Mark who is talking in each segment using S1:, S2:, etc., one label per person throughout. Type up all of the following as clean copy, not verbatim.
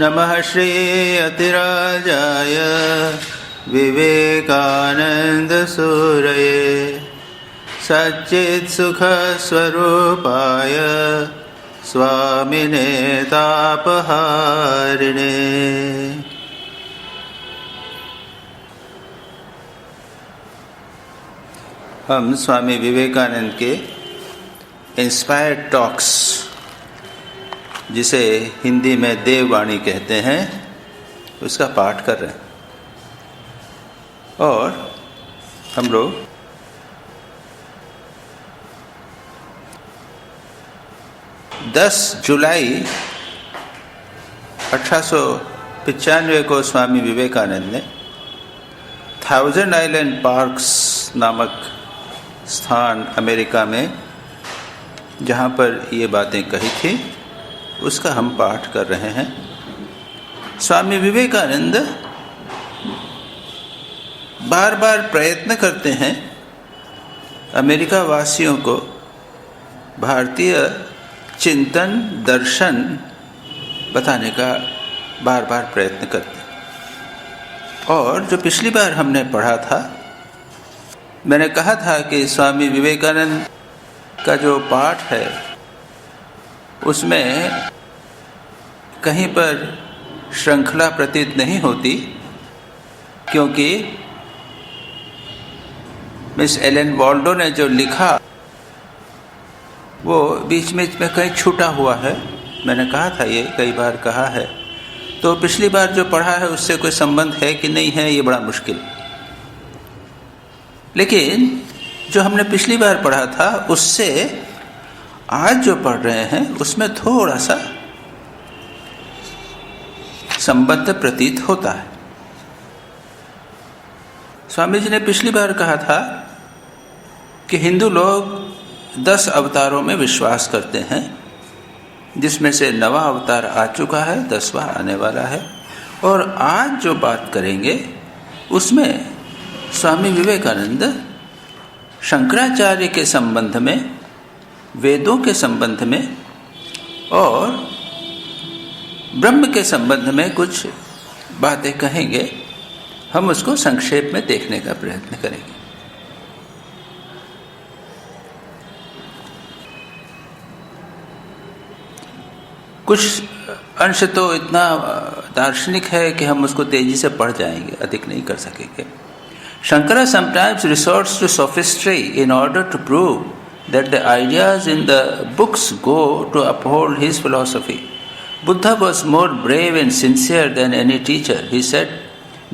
S1: नमः श्रीयतिराजाय विवेकानन्दसूरये सच्चित्सुखस्वरूपाय स्वामिने तापहारिणे। हम स्वामी विवेकानंद के इंस्पायर्ड टॉक्स, जिसे हिंदी में देववाणी कहते हैं, उसका पाठ कर रहे हैं। और हम लोग 10 जुलाई 1895 को स्वामी विवेकानंद ने थाउजेंड आइलैंड पार्क्स नामक स्थान अमेरिका में जहाँ पर ये बातें कही थी, उसका हम पाठ कर रहे हैं। स्वामी विवेकानंद बार बार प्रयत्न करते हैं अमेरिका वासियों को भारतीय चिंतन दर्शन बताने का बार बार प्रयत्न करते हैं। और जो पिछली बार हमने पढ़ा था, मैंने कहा था कि स्वामी विवेकानंद का जो पाठ है उसमें कहीं पर श्रृंखला प्रतीत नहीं होती, क्योंकि मिस एलेन वाल्डो ने जो लिखा वो बीच में कहीं छूटा हुआ है। मैंने कहा था, ये कई बार कहा है। तो पिछली बार जो पढ़ा है उससे कोई संबंध है कि नहीं है, ये बड़ा मुश्किल। लेकिन जो हमने पिछली बार पढ़ा था उससे आज जो पढ़ रहे हैं उसमें थोड़ा सा संबंध प्रतीत होता है। स्वामी जी ने पिछली बार कहा था कि हिंदू लोग 10 अवतारों में विश्वास करते हैं, जिसमें से 9वां अवतार आ चुका है, 10वां आने वाला है। और आज जो बात करेंगे उसमें स्वामी विवेकानंद शंकराचार्य के संबंध में, वेदों के संबंध में और ब्रह्म के संबंध में कुछ बातें कहेंगे। हम उसको संक्षेप में देखने का प्रयत्न करेंगे। कुछ अंश तो इतना दार्शनिक है कि हम उसको तेजी से पढ़ जाएंगे, अधिक नहीं कर सकेंगे। Shankara sometimes resorts to sophistry in order to prove that the ideas in the books go to uphold his philosophy. Buddha was more brave and sincere than any teacher. He said,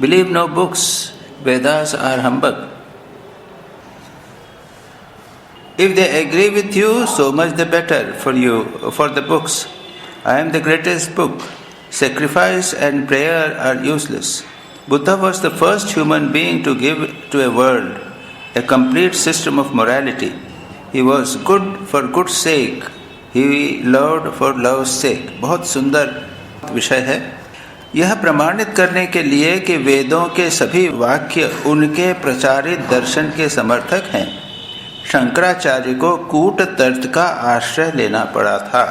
S1: "Believe no books, Vedas are humbug. If they agree with you, so much the better for you, for the books. I am the greatest book. Sacrifice and prayer are useless." Buddha was the first human being to give to a world a complete system of morality. He was good for good's sake. He loved for love's sake. बहुत सुंदर विषय है। यह प्रमाणित करने के लिए कि वेदों के सभी वाक्य उनके प्रचारित दर्शन के समर्थक हैं, शंकराचार्य को कूट तर्क का आश्रय लेना पड़ा था।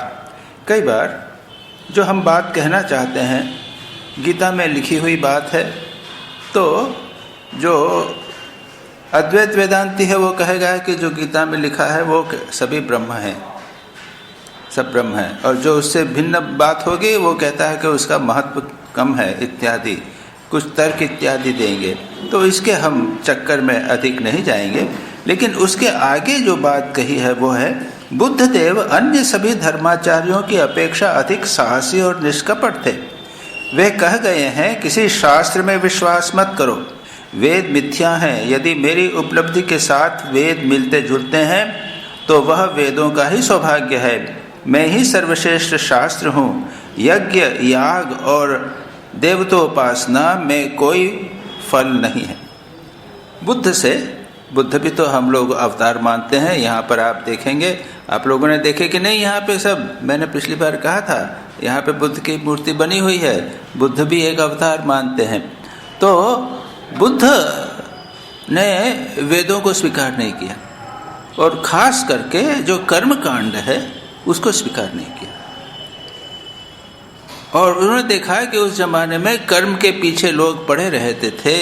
S1: कई बार जो हम बात कहना चाहते हैं गीता में लिखी हुई बात है, तो जो अद्वैत वेदांती है वो कहेगा कि जो गीता में लिखा है वो सभी ब्रह्म हैं, सब ब्रह्म है। और जो उससे भिन्न बात होगी वो कहता है कि उसका महत्व कम है इत्यादि, कुछ तर्क इत्यादि देंगे। तो इसके हम चक्कर में अधिक नहीं जाएंगे। लेकिन उसके आगे जो बात कही है वो है, बुद्ध देव अन्य सभी धर्माचार्यों की अपेक्षा अधिक साहसी और निष्कपट थे। वे कह गए हैं, किसी शास्त्र में विश्वास मत करो, वेद मिथ्या हैं। यदि मेरी उपलब्धि के साथ वेद मिलते जुलते हैं तो वह वेदों का ही सौभाग्य है। मैं ही सर्वश्रेष्ठ शास्त्र हूँ। यज्ञ, याग और देवतोपासना में कोई फल नहीं है। बुद्ध भी तो हम लोग अवतार मानते हैं। यहाँ पर आप देखेंगे, आप लोगों ने देखे कि नहीं, यहाँ पे सब, मैंने पिछली बार कहा था, यहाँ पे बुद्ध की मूर्ति बनी हुई है। बुद्ध भी एक अवतार मानते हैं। तो बुद्ध ने वेदों को स्वीकार नहीं किया और खास करके जो कर्म कांड है उसको स्वीकार नहीं किया। और उन्होंने देखा कि उस जमाने में कर्म के पीछे लोग पड़े रहते थे।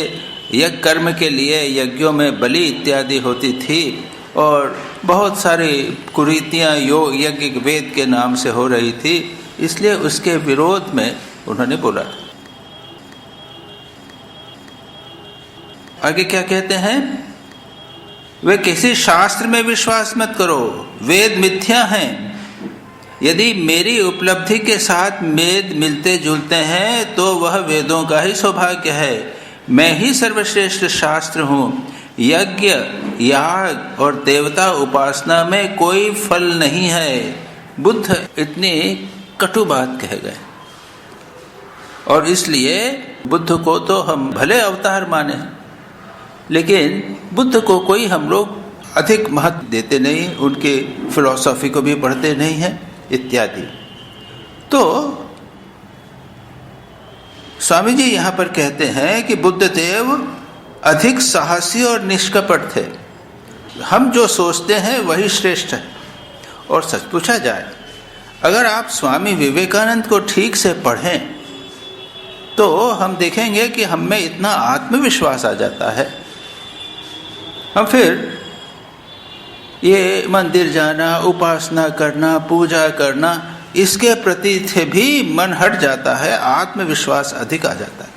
S1: यज्ञ कर्म के लिए यज्ञों में बलि इत्यादि होती थी और बहुत सारी कुरीतियाँ योग यज्ञ वेद के नाम से हो रही थी, इसलिए उसके विरोध में उन्होंने बोला। आगे क्या कहते हैं? वे किसी शास्त्र में विश्वास मत करो, वेद मिथ्या हैं। यदि मेरी उपलब्धि के साथ वेद मिलते जुलते हैं तो वह वेदों का ही सौभाग्य है। मैं ही सर्वश्रेष्ठ शास्त्र हूँ। यज्ञ, याग और देवता उपासना में कोई फल नहीं है। बुद्ध इतनी कटु बात कह गए और इसलिए बुद्ध को तो हम भले अवतार माने, लेकिन बुद्ध को कोई हम लोग अधिक महत्व देते नहीं, उनके फिलॉसफी को भी पढ़ते नहीं हैं इत्यादि। तो स्वामी जी यहाँ पर कहते हैं कि बुद्ध देव अधिक साहसी और निष्कपट थे। हम जो सोचते हैं वही श्रेष्ठ है। और सच पूछा जाए, अगर आप स्वामी विवेकानंद को ठीक से पढ़ें तो हम देखेंगे कि हम में इतना आत्मविश्वास आ जाता है, हम फिर ये मंदिर जाना, उपासना करना, पूजा करना, इसके प्रति से भी मन हट जाता है, आत्मविश्वास अधिक आ जाता है।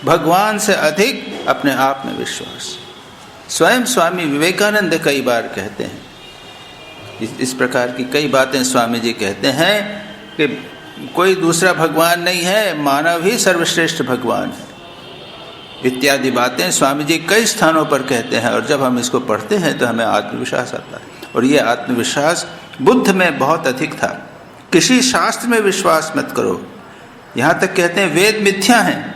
S1: भगवान से अधिक अपने आप में विश्वास। स्वयं स्वामी विवेकानंद कई बार कहते हैं, इस प्रकार की कई बातें स्वामी जी कहते हैं कि कोई दूसरा भगवान नहीं है, मानव ही सर्वश्रेष्ठ भगवान है इत्यादि बातें स्वामी जी कई स्थानों पर कहते हैं। और जब हम इसको पढ़ते हैं तो हमें आत्मविश्वास आता है, और ये आत्मविश्वास बुद्ध में बहुत अधिक था। किसी शास्त्र में विश्वास मत करो, यहाँ तक कहते हैं वेद मिथ्या हैं।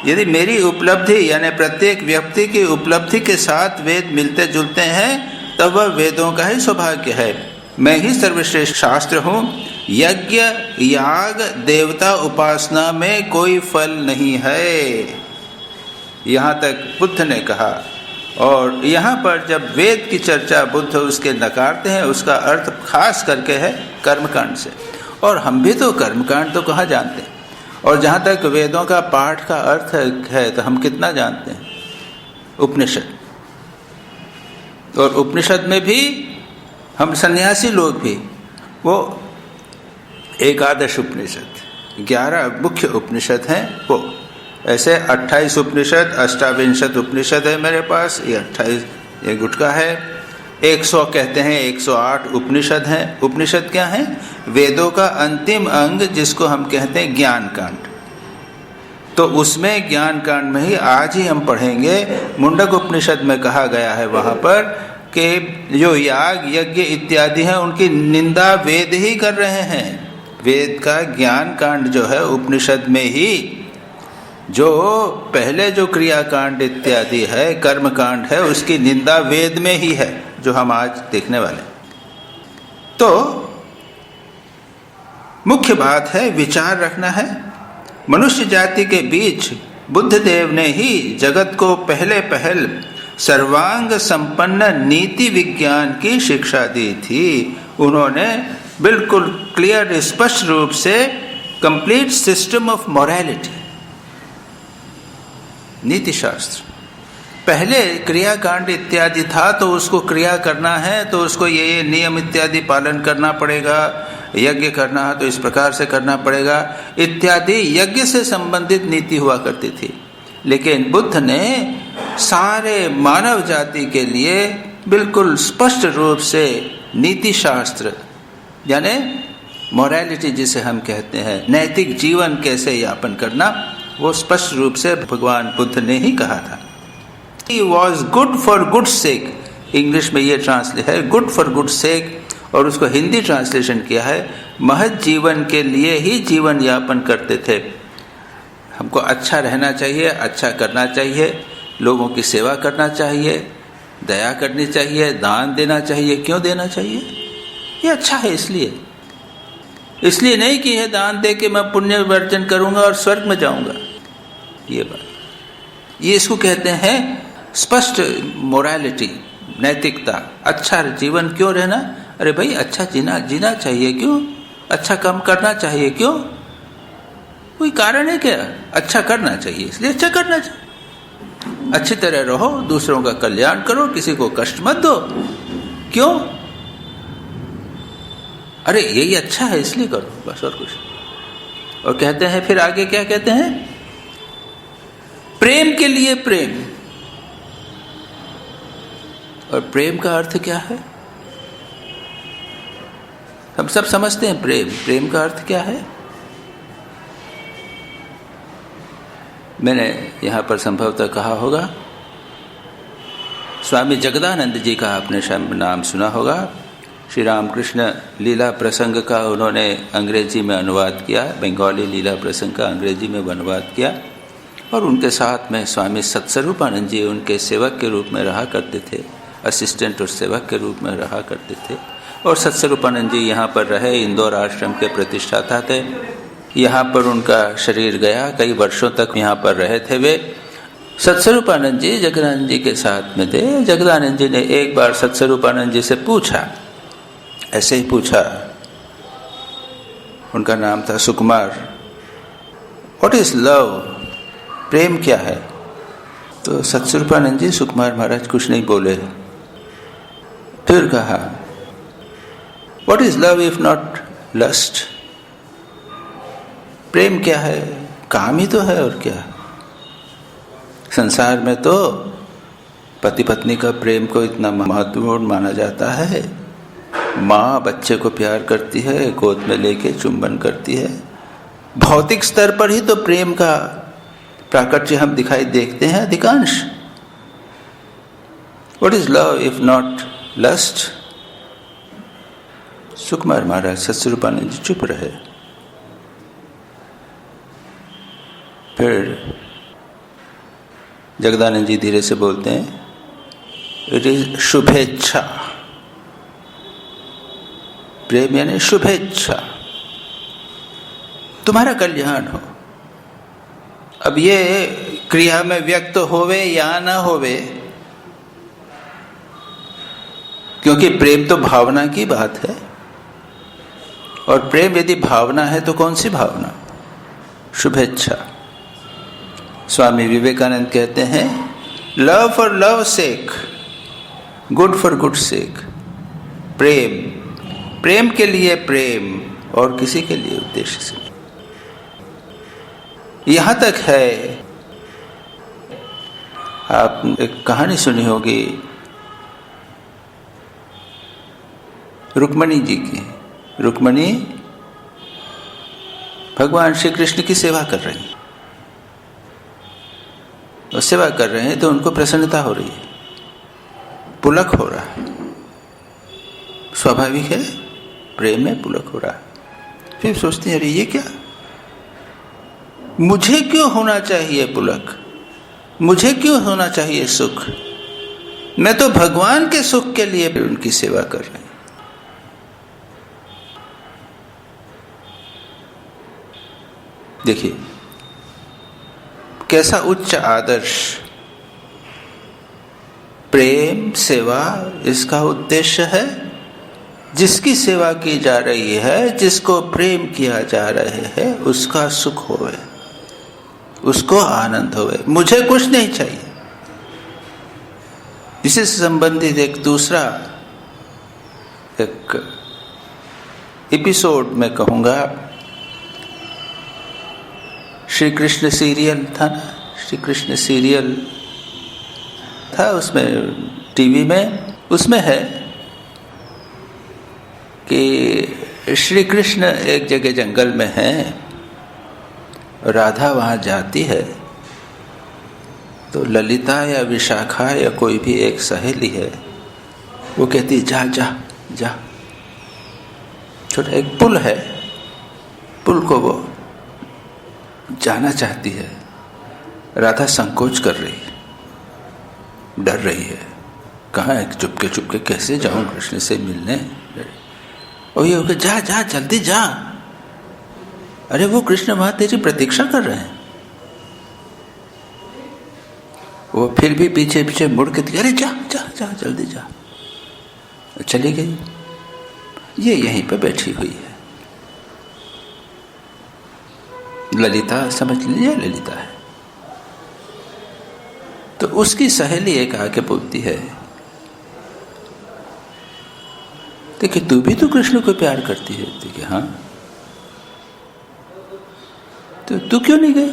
S1: यदि मेरी उपलब्धि यानी प्रत्येक व्यक्ति की उपलब्धि के साथ वेद मिलते जुलते हैं तब वह वेदों का ही सौभाग्य है। मैं ही सर्वश्रेष्ठ शास्त्र हूँ। यज्ञ, याग, देवता उपासना में कोई फल नहीं है, यहाँ तक बुद्ध ने कहा। और यहाँ पर जब वेद की चर्चा बुद्ध उसके नकारते हैं, उसका अर्थ खास करके है कर्मकांड से। और हम भी तो कर्मकांड तो कहाँ जानते हैं, और जहाँ तक वेदों का पाठ का अर्थ है तो हम कितना जानते हैं? उपनिषद। और उपनिषद में भी हम सन्यासी लोग भी वो एकादश उपनिषद, 11 मुख्य उपनिषद हैं। वो ऐसे 28 उपनिषद, अष्टाविंशत उपनिषद है मेरे पास, ये 28 ये गुटका है। 100 कहते हैं 108 उपनिषद हैं। उपनिषद क्या है? वेदों का अंतिम अंग जिसको हम कहते हैं ज्ञान कांड। तो उसमें ज्ञान कांड में ही आज ही हम पढ़ेंगे। मुंडक उपनिषद में कहा गया है वहाँ पर कि जो याग, यज्ञ इत्यादि हैं उनकी निंदा वेद ही कर रहे हैं। वेद का ज्ञान कांड जो है उपनिषद में ही, जो पहले जो क्रियाकांड इत्यादि है, कर्म कांड है, उसकी निंदा वेद में ही है, जो हम आज देखने वाले। तो मुख्य बात है विचार रखना है। मनुष्य जाति के बीच बुद्ध देव ने ही जगत को पहले पहल सर्वांग संपन्न नीति विज्ञान की शिक्षा दी थी। उन्होंने बिल्कुल क्लियर, स्पष्ट रूप से कंप्लीट सिस्टम ऑफ मोरालिटी, नीति शास्त्र। पहले क्रियाकांड इत्यादि था तो उसको क्रिया करना है तो उसको ये नियम इत्यादि पालन करना पड़ेगा, यज्ञ करना है तो इस प्रकार से करना पड़ेगा इत्यादि यज्ञ से संबंधित नीति हुआ करती थी। लेकिन बुद्ध ने सारे मानव जाति के लिए बिल्कुल स्पष्ट रूप से नीति शास्त्र यानी मोरालिटी जिसे हम कहते हैं, नैतिक जीवन कैसे यापन करना, वो स्पष्ट रूप से भगवान बुद्ध ने ही कहा था। He was good for good sake, English में ये ट्रांसलेट है गुड फॉर गुड सेक, और उसको हिंदी ट्रांसलेशन किया है महज जीवन के लिए ही जीवन यापन करते थे। हमको अच्छा रहना चाहिए, अच्छा करना चाहिए, लोगों की सेवा करना चाहिए, दया करनी चाहिए, दान देना चाहिए। क्यों देना चाहिए? ये अच्छा है इसलिए नहीं कि यह दान दे के मैं पुण्य वर्जन करूंगा और स्वर्ग में जाऊंगा। ये बात, ये इसको कहते हैं स्पष्ट मोरालिटी, नैतिकता। अच्छा जीवन क्यों रहना? अरे भाई अच्छा जीना चाहिए। क्यों? अच्छा काम करना चाहिए। क्यों? कोई कारण है क्या? अच्छा करना चाहिए, इसलिए अच्छा करना चाहिए। अच्छी तरह रहो, दूसरों का कल्याण करो, किसी को कष्ट मत दो। क्यों? अरे यही अच्छा है इसलिए करो, बस, और कुछ। और कहते हैं फिर आगे क्या कहते हैं? प्रेम के लिए प्रेम। और प्रेम का अर्थ क्या है? हम सब समझते हैं प्रेम। प्रेम का अर्थ क्या है? मैंने यहां पर संभवतः कहा होगा, स्वामी जगदानंद जी का आपने नाम सुना होगा। श्री रामकृष्ण लीला प्रसंग का उन्होंने अंग्रेजी में अनुवाद किया, बंगाली लीला प्रसंग का अंग्रेजी में अनुवाद किया। और उनके साथ में स्वामी सत्स्वरूपानंद जी उनके सेवक के रूप में रहा करते थे, असिस्टेंट और सेवक के रूप में रहा करते थे। और सत्स्वरूपानंद जी यहाँ पर रहे, इंदौर आश्रम के प्रतिष्ठाता थे। यहाँ पर उनका शरीर गया, कई वर्षों तक यहाँ पर रहे थे वे। सत्स्वरूपानंद जी जगदानंद जी के साथ में थे। जगदानंद जी ने एक बार सत्स्वरूपानंद जी से पूछा, ऐसे ही पूछा, उनका नाम था सुकुमार, व्हाट इज लव? प्रेम क्या है? तो सत्स्वरूपानंद जी, सुकुमार महाराज कुछ नहीं बोले। फिर कहा, what is love if not lust? प्रेम क्या है? काम ही तो है, और क्या। संसार में तो पति पत्नी का प्रेम को इतना महत्वपूर्ण माना जाता है। माँ बच्चे को प्यार करती है, गोद में लेके चुंबन करती है। भौतिक स्तर पर ही तो प्रेम का प्राकट्य हम दिखाई देखते हैं अधिकांश। What is love if not lust? Sukumar Maharaj, Satswarupananda ji चुप रहे। फिर जगदानंद जी धीरे से बोलते हैं, इट इज शुभेच्छा। प्रेम यानी शुभेच्छा, तुम्हारा कल्याण हो। अब ये क्रिया में व्यक्त होवे या ना होवे, क्योंकि प्रेम तो भावना की बात है। और प्रेम यदि भावना है तो कौन सी भावना? शुभेच्छा। स्वामी विवेकानंद कहते हैं, love for love sake, good for good sake. प्रेम, प्रेम के लिए प्रेम, और किसी के लिए उद्देश्य से। यहां तक है, आप एक कहानी सुनी होगी रुक्मणी जी की। रुक्मणी भगवान श्री कृष्ण की सेवा कर रही हैं, और सेवा कर रहे हैं तो उनको प्रसन्नता हो रही है, पुलक हो रहा है। स्वाभाविक है, प्रेम में पुलक हो रहा है। फिर सोचते हैं, अरे ये क्या, मुझे क्यों होना चाहिए पुलक? मुझे क्यों होना चाहिए सुख? मैं तो भगवान के सुख के लिए उनकी सेवा कर रही हूं। देखिए कैसा उच्च आदर्श। प्रेम, सेवा, इसका उद्देश्य है जिसकी सेवा की जा रही है, जिसको प्रेम किया जा रहा है, उसका सुख होवे, उसको आनंद होवे। मुझे कुछ नहीं चाहिए। इससे संबंधित एक दूसरा एक एपिसोड में कहूंगा, श्री कृष्ण सीरियल था ना, श्री कृष्ण सीरियल था, उसमें टीवी में, उसमें है कि श्री कृष्ण एक जगह जंगल में हैं, राधा वहाँ जाती है, तो ललिता या विशाखा या कोई भी एक सहेली है, वो कहती जा जा जा। छोटा एक पुल है, पुल को वो जाना चाहती है। राधा संकोच कर रही है, डर रही है, कहाँ है, चुपके चुपके कैसे जाऊं कृष्ण से मिलने। और ये होगा जा जा जल्दी जा, अरे वो कृष्ण वहां तेरी प्रतीक्षा कर रहे हैं। वो फिर भी पीछे पीछे मुड़ के, अरे जा जा जा जल्दी जा। चली गई। ये यहीं पे बैठी हुई है। ललिता, समझ लीजिए ललिता है। तो उसकी सहेली एक आके बोलती है, देखिए तू भी तो कृष्ण को प्यार करती है। देखिए हाँ, तो तू क्यों नहीं गई?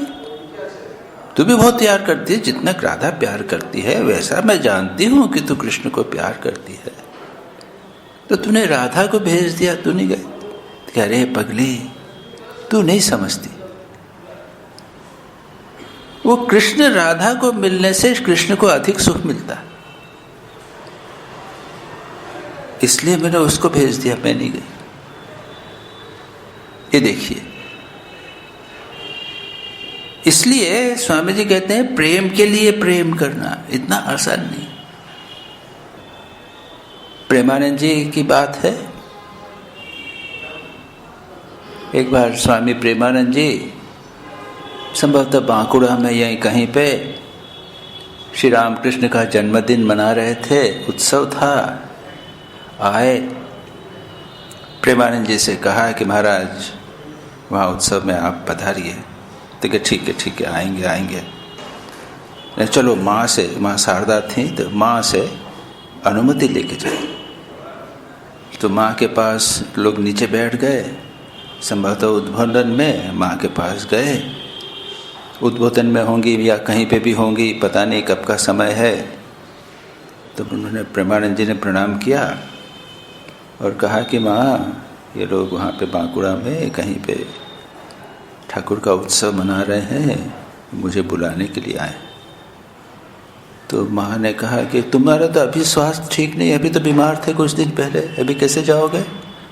S1: तू भी बहुत प्यार करती है, जितना राधा प्यार करती है वैसा मैं जानती हूं कि तू कृष्ण को प्यार करती है, तो तूने राधा को भेज दिया, तू नहीं गई। अरे पगली, तू नहीं समझती, वो कृष्ण राधा को मिलने से कृष्ण को अधिक सुख मिलता, इसलिए मैंने उसको भेज दिया, मैं नहीं गई। ये देखिए, इसलिए स्वामी जी कहते हैं प्रेम के लिए प्रेम करना इतना आसान नहीं। प्रेमानंद जी की बात है, एक बार स्वामी प्रेमानंद जी संभवतः बांकुड़ा में यहीं कहीं पे श्री रामकृष्ण का जन्मदिन मना रहे थे, उत्सव था। आए, प्रेमानंद जी से कहा कि महाराज वहाँ उत्सव में आप पधारिए। तो कि ठीक है आएंगे नहीं, चलो माँ से, माँ शारदा थी तो माँ से अनुमति लेके जाए। तो माँ के पास लोग नीचे बैठ गए, संभवतः उद्बोधन में माँ के पास गए। उद्बोधन में होंगी या कहीं पे भी होंगी, पता नहीं कब का समय है। तो उन्होंने प्रेमानंद जी ने प्रणाम किया और कहा कि माँ, ये लोग वहाँ पे बांकुड़ा में कहीं पे ठाकुर का उत्सव मना रहे हैं, मुझे बुलाने के लिए आए। तो माँ ने कहा कि तुम्हारा तो अभी स्वास्थ्य ठीक नहीं, अभी तो बीमार थे कुछ दिन पहले, अभी कैसे जाओगे?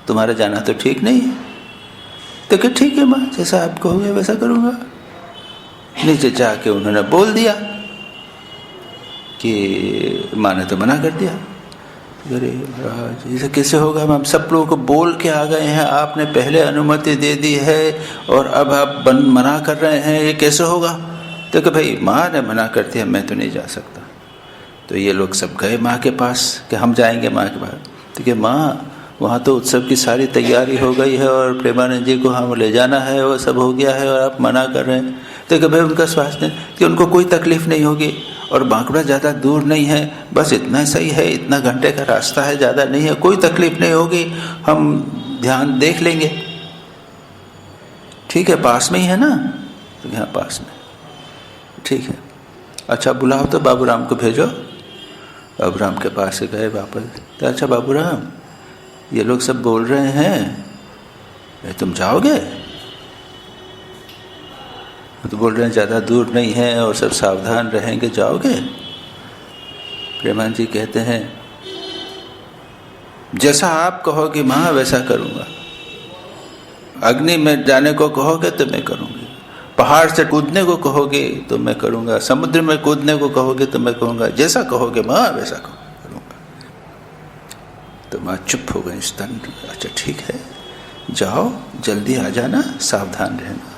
S1: तुम्हारा जाना तो ठीक नहीं है। तो क्या ठीक है माँ, जैसा आप कहोगे वैसा करूँगा। नीचे जाके उन्होंने बोल दिया कि माँ ने तो मना कर दिया। अरे महाराज, ऐसा कैसे होगा? हम सब लोगों को बोल के आ गए हैं, आपने पहले अनुमति दे दी है और अब आप मना कर रहे हैं, ये कैसे होगा? तो कि भाई माँ ने मना कर दिया, मैं तो नहीं जा सकता। तो ये लोग सब गए माँ के पास कि हम जाएंगे माँ के पास। तो कि माँ, वहाँ तो उत्सव की सारी तैयारी हो गई है और प्रेमानंद जी को हम ले जाना है, वो सब हो गया है और आप मना कर रहे हैं। तो कि भाई उनका स्वास्थ्य, कि उनको कोई तकलीफ नहीं होगी और बांकुड़ा ज़्यादा दूर नहीं है, बस इतना सही है, इतना घंटे का रास्ता है, ज़्यादा नहीं है, कोई तकलीफ नहीं होगी, हम ध्यान देख लेंगे। ठीक है, पास में ही है ना? तो यहाँ पास में, ठीक है, अच्छा बुलाओ तो बाबूराम को भेजो। बाबूराम के पास से गए वापस। तो अच्छा बाबूराम, ये लोग सब बोल रहे हैं, तुम जाओगे? तो बोल रहे हैं ज़्यादा दूर नहीं है और सब सावधान रहेंगे, जाओगे? प्रेमानंद जी कहते हैं, जैसा आप कहोगे माँ वैसा करूँगा। अग्नि में जाने को कहोगे तो मैं करूँगी, पहाड़ से कूदने को कहोगे तो मैं करूँगा, समुद्र में कूदने को कहोगे तो मैं कहूँगा, जैसा कहोगे माँ वैसा करूँगा। तो माँ चुप हो गई, स्तन। अच्छा ठीक है, जाओ, जल्दी आ जाना, सावधान रहना।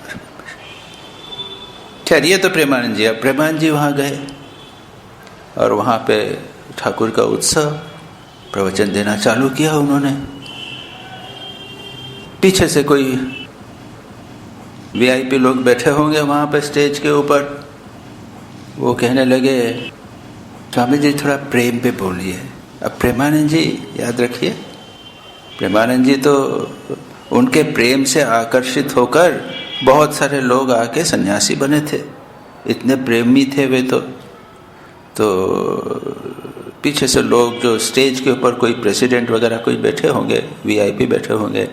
S1: खैर ये तो प्रेमानंद जी। अब प्रेमानंद जी वहाँ गए और वहाँ पे ठाकुर का उत्सव, प्रवचन देना चालू किया उन्होंने। पीछे से कोई वीआईपी लोग बैठे होंगे वहाँ पे स्टेज के ऊपर, वो कहने लगे, स्वामी जी थोड़ा प्रेम पे बोलिए। अब प्रेमानंद जी, याद रखिए, प्रेमानंद जी तो उनके प्रेम से आकर्षित होकर बहुत सारे लोग आके सन्यासी बने थे, इतने प्रेमी थे वे। तो पीछे से लोग, जो स्टेज के ऊपर कोई प्रेसिडेंट वगैरह कोई बैठे होंगे, वीआईपी बैठे होंगे,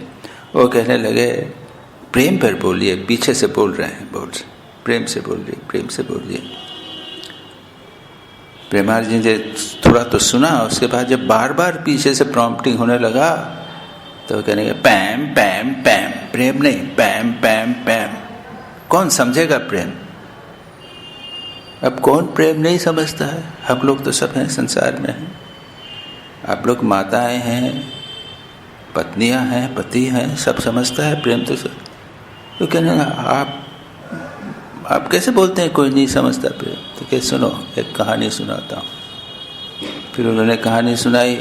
S1: वो कहने लगे, प्रेम पर बोलिए, पीछे से बोल रहे हैं, प्रेम से बोलिए, प्रेम से बोलिए। प्रेमानंद जी ने थोड़ा तो सुना, उसके बाद जब बार बार पीछे से प्रॉम्प्टिंग होने लगा तो कहने लगे, पैम पैम पैम, प्रेम नहीं, पैम पैम पैम। कौन समझेगा प्रेम? अब कौन प्रेम नहीं समझता है? हम लोग तो सब हैं, संसार में हैं। आप लोग माताएं हैं, पत्नियां हैं, पति हैं, सब समझता है प्रेम तो सब। तो कहने आप कैसे बोलते हैं कोई नहीं समझता प्रेम? तो क्या, सुनो एक कहानी सुनाता हूँ। फिर उन्होंने कहानी सुनाई।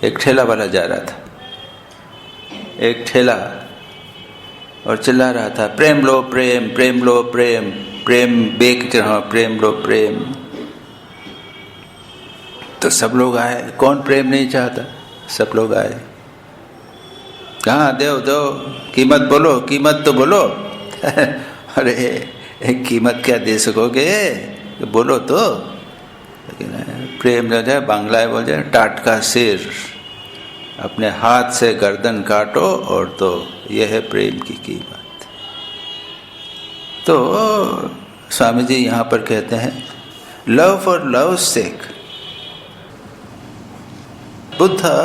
S1: एक ठेला वाला जा रहा था, एक ठेला और चिल्ला रहा था, प्रेम लो प्रेम, प्रेम लो प्रेम, प्रेम बेच रहा, प्रेम लो प्रेम। तो सब लोग आए, कौन प्रेम नहीं चाहता, सब लोग आए। कहाँ दो दो, कीमत बोलो, कीमत तो बोलो। अरे कीमत क्या दे सकोगे, बोलो तो। लेकिन प्रेम जो है बांग्ला बोल जाए, टाटका सिर, अपने हाथ से गर्दन काटो और तो यह है प्रेम की कीमत। तो स्वामी जी यहाँ पर कहते हैं, love for love sake. Buddha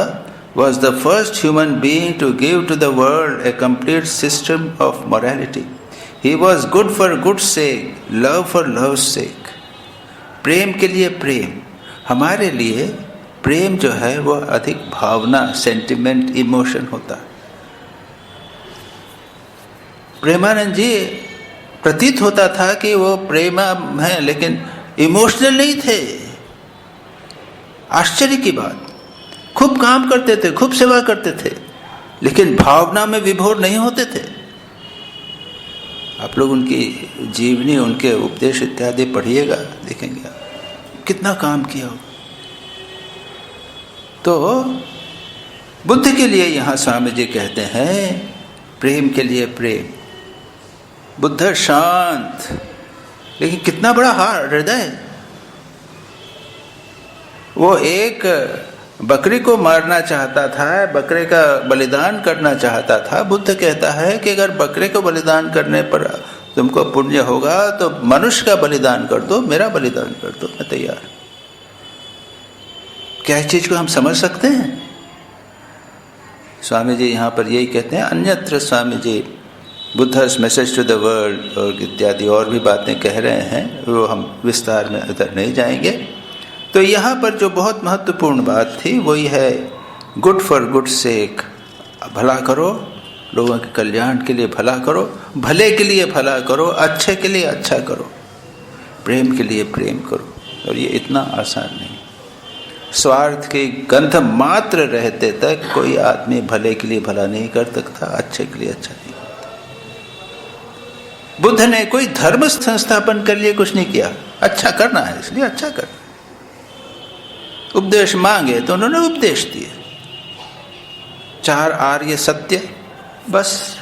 S1: was the first human being to give to the world a complete system of morality. He was good for good sake, love for love's sake. प्रेम के लिए प्रेम, हमारे लिए प्रेम जो है वो अधिक भावना, सेंटिमेंट, इमोशन होता है। प्रेमानंद जी प्रतीत होता था कि वो प्रेम है लेकिन इमोशनल नहीं थे। आश्चर्य की बात, खूब काम करते थे, खूब सेवा करते थे, लेकिन भावना में विभोर नहीं होते थे। आप लोग उनकी जीवनी, उनके उपदेश इत्यादि पढ़िएगा, देखेंगे कितना काम किया होगा। तो बुद्ध के लिए यहाँ स्वामी जी कहते हैं, प्रेम के लिए प्रेम। बुद्ध शांत, लेकिन कितना बड़ा हृदय। वो एक बकरी को मारना चाहता था, बकरे का बलिदान करना चाहता था। बुद्ध कहता है कि अगर बकरे को बलिदान करने पर तुमको पुण्य होगा तो मनुष्य का बलिदान कर दो, मेरा बलिदान कर दो, मैं तैयार। क्या इस चीज को हम समझ सकते हैं? स्वामी जी यहाँ पर यही कहते हैं। अन्यत्र Swami ji बुद्धस message to the world और इत्यादि और भी बातें कह रहे हैं, वो हम विस्तार में उधर नहीं जाएंगे। तो यहाँ पर जो बहुत महत्वपूर्ण बात थी वही है, गुड फॉर गुड सेक, भला करो, लोगों के कल्याण के लिए भला करो, भले के लिए भला करो, अच्छे के लिए अच्छा करो, प्रेम के लिए प्रेम करो। और ये इतना आसान नहीं। स्वार्थ की गंध मात्र रहते तक कोई आदमी भले के लिए भला नहीं कर सकता, अच्छे के लिए अच्छा नहीं करता। बुद्ध ने कोई धर्म संस्थापन के लिए कुछ नहीं किया, अच्छा करना है इसलिए अच्छा करना। उपदेश मांगे तो उन्होंने उपदेश दिए, 4 आर्य सत्य, बस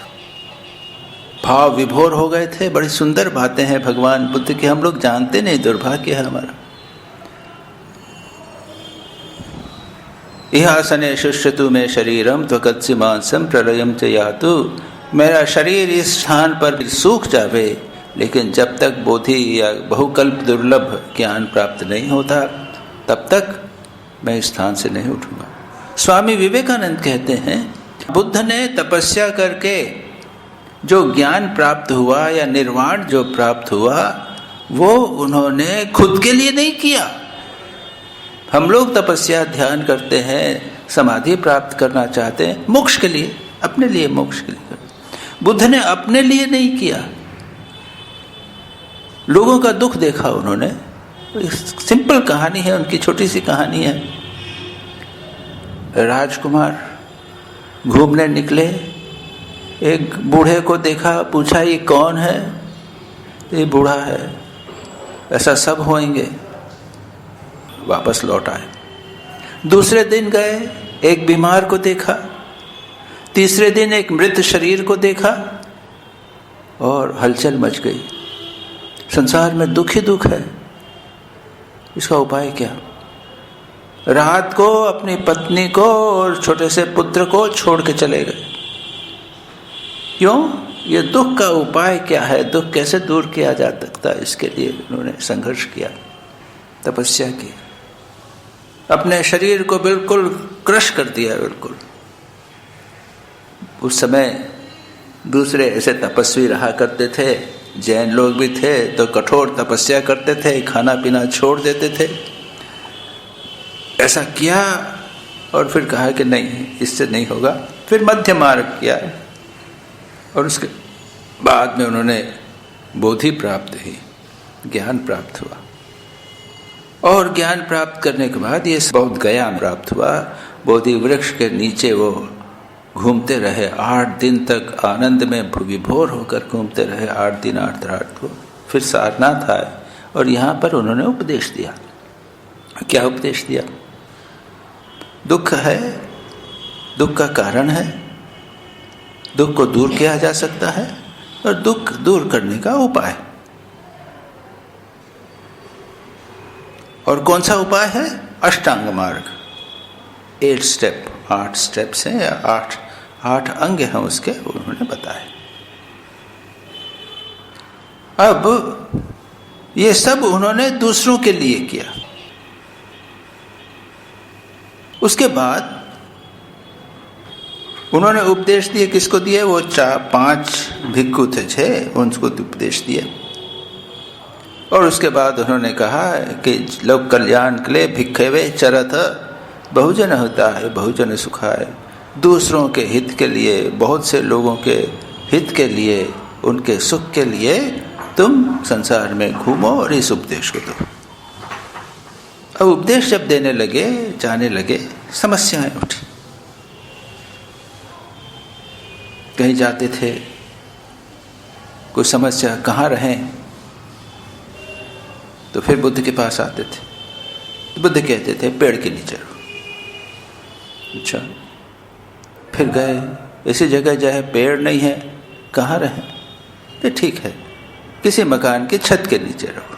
S1: भाव विभोर हो गए थे। बड़ी सुंदर बातें हैं भगवान बुद्ध की, हम लोग जानते नहीं, दुर्भाग्य है हमारा। इहासने शुष्यतु में शरीरम त्वकत्सि मांसम प्रलयम च यातु। मेरा शरीर इस स्थान पर सूख जावे, लेकिन जब तक बोधि या बहुकल्प दुर्लभ ज्ञान प्राप्त नहीं होता तब तक मैं इस स्थान से नहीं उठूंगा। स्वामी विवेकानंद कहते हैं, बुद्ध ने तपस्या करके जो ज्ञान प्राप्त हुआ या निर्वाण जो प्राप्त हुआ वो उन्होंने खुद के लिए नहीं किया। हम लोग तपस्या ध्यान करते हैं, समाधि प्राप्त करना चाहते हैं, मोक्ष के लिए, अपने लिए मोक्ष के लिए करते। बुद्ध ने अपने लिए नहीं किया, लोगों का दुख देखा उन्होंने। सिंपल कहानी है उनकी, छोटी सी कहानी है। राजकुमार घूमने निकले, एक बूढ़े को देखा, पूछा ये कौन है? ये बूढ़ा है, ऐसा सब होंगे। वापस लौट आए। दूसरे दिन गए, एक बीमार को देखा। तीसरे दिन एक मृत शरीर को देखा और हलचल मच गई। संसार में दुख ही दुख है, इसका उपाय क्या? रात को अपनी पत्नी को और छोटे से पुत्र को छोड़ के चले गए। क्यों? ये दुख का उपाय क्या है, दुख कैसे दूर किया जा सकता है, इसके लिए उन्होंने संघर्ष किया, तपस्या की, अपने शरीर को बिल्कुल क्रश कर दिया। बिल्कुल उस समय दूसरे ऐसे तपस्वी रहा करते थे, जैन लोग भी थे तो कठोर तपस्या करते थे, खाना पीना छोड़ देते थे। ऐसा किया और फिर कहा कि नहीं, इससे नहीं होगा। फिर मध्य मार्ग किया और उसके बाद में उन्होंने बोधि प्राप्त ही, ज्ञान प्राप्त हुआ। और ज्ञान प्राप्त करने के बाद ये बहुत गया प्राप्त हुआ। बोधि वृक्ष के नीचे वो घूमते रहे 8 दिन तक, आनंद में विभोर होकर घूमते रहे 8 दिन 8 रात को। फिर सारनाथ आए और यहाँ पर उन्होंने उपदेश दिया। क्या उपदेश दिया? दुख है, दुख का कारण है, दुख को दूर किया जा सकता है और दुख दूर करने का उपाय। और कौन सा उपाय है? अष्टांग मार्ग, 8 स्टेप, 8 स्टेप्स हैं या 8 अंग हैं उसके, उन्होंने बताया। अब ये सब उन्होंने दूसरों के लिए किया। उसके बाद उन्होंने उपदेश दिए। किसको दिए? वो 5 भिक्षु थे, 6, उनको उपदेश दिए। और उसके बाद उन्होंने कहा कि लोक कल्याण के लिए भिक्षवे चरत बहुजन होता है, बहुजन सुखाय। दूसरों के हित के लिए, बहुत से लोगों के हित के लिए, उनके सुख के लिए तुम संसार में घूमो और इस उपदेश को दो। अब उपदेश जब देने लगे, जाने लगे, समस्याएं उठी। कहीं जाते थे, कोई समस्या, कहाँ रहें, तो फिर बुद्ध के पास आते थे। तो बुद्ध कहते थे पेड़ के नीचे रहो। अच्छा, फिर गए, ऐसी जगह जाए पेड़ नहीं है, कहाँ रहें? तो ठीक है, किसी मकान की छत के नीचे रहो।